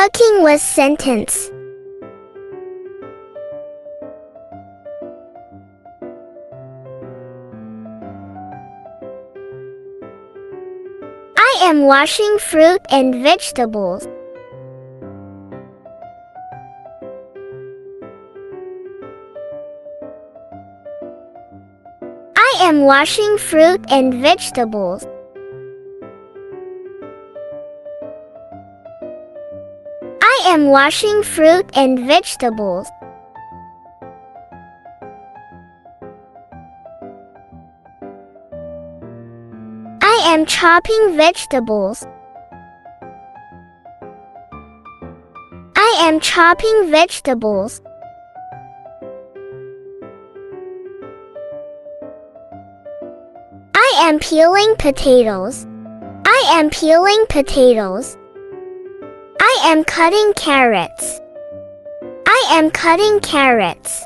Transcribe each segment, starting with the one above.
Cooking with sentence. I am washing fruit and vegetables. I am washing fruit and vegetables. I am washing fruit and vegetables. I am chopping vegetables. I am chopping vegetables. I am peeling potatoes. I am peeling potatoes. I am cutting carrots. I am cutting carrots.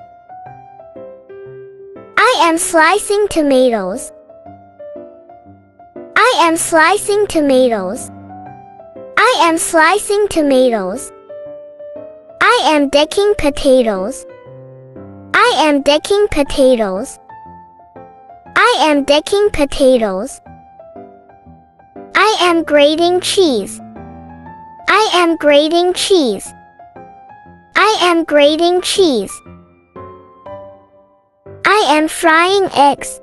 I am slicing tomatoes. I am slicing tomatoes. I am slicing tomatoes. I am decking potatoes. I am decking potatoes. I am decking potatoes. I am grating cheese. I am grating cheese. I am grating cheese. I am frying eggs.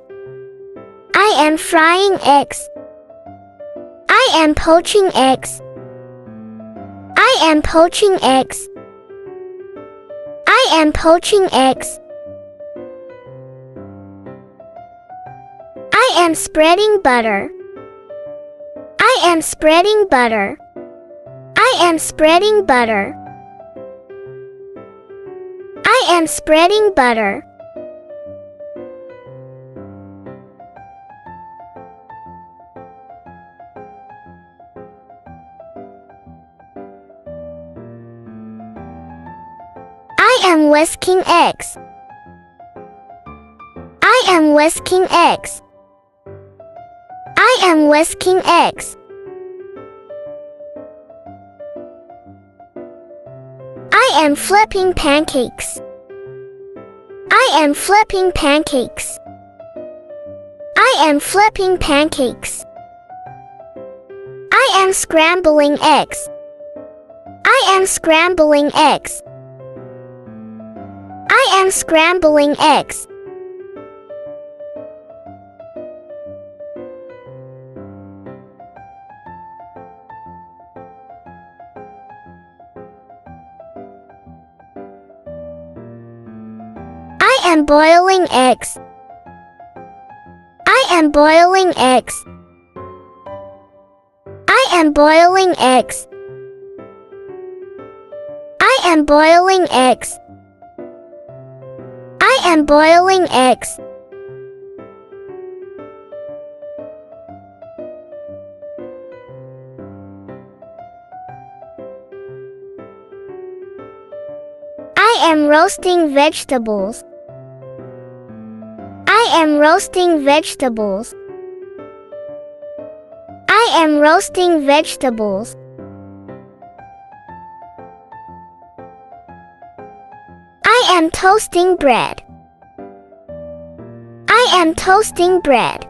I am frying eggs. I am poaching eggs. I am poaching eggs. I am poaching eggs. I am spreading butter. I am spreading butter. I am spreading butter. I am spreading butter. I am whisking eggs. I am whisking eggs. I am whisking eggs. I am flipping pancakes. I am flipping pancakes. I am flipping pancakes. I am scrambling eggs. I am scrambling eggs. I am scrambling eggs. I am boiling eggs. I am boiling eggs. I am boiling eggs. I am boiling eggs. I am boiling eggs. I am roasting vegetables. I am roasting vegetables. I am roasting vegetables. I am toasting bread. I am toasting bread.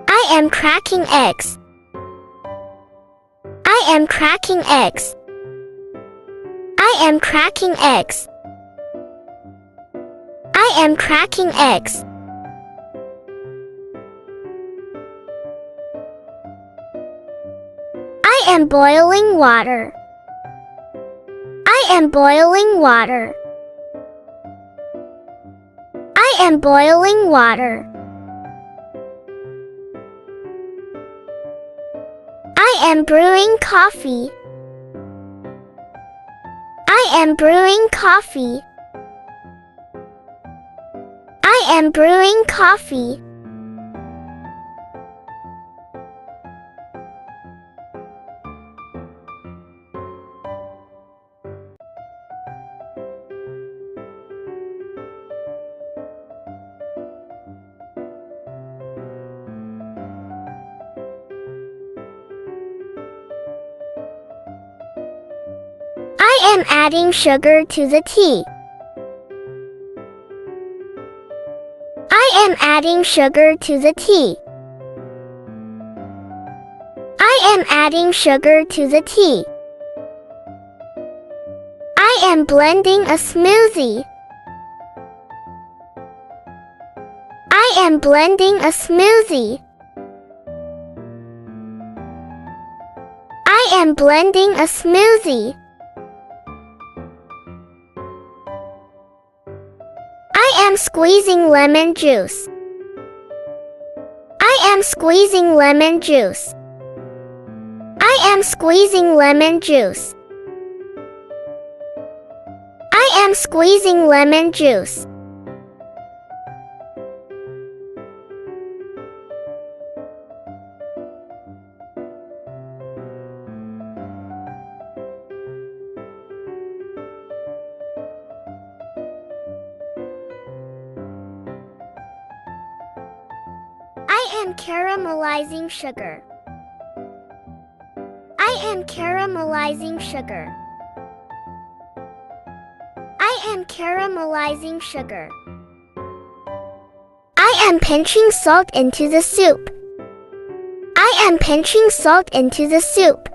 I am cracking eggs. I am cracking eggs. I am cracking eggs. I am cracking eggs. I am boiling water. I am boiling water. I am boiling water. I am brewing coffee. I am brewing coffee. I am brewing coffee. am adding sugar to the tea. I am adding sugar to the tea. I am adding sugar to the tea. I am blending a smoothie. I am blending a smoothie. I am blending a smoothie. I am squeezing lemon juice. I am squeezing lemon juice. I am squeezing lemon juice. I am squeezing lemon juice. I am caramelizing sugar. I am caramelizing sugar. I am caramelizing sugar. I am pinching salt into the soup. I am pinching salt into the soup.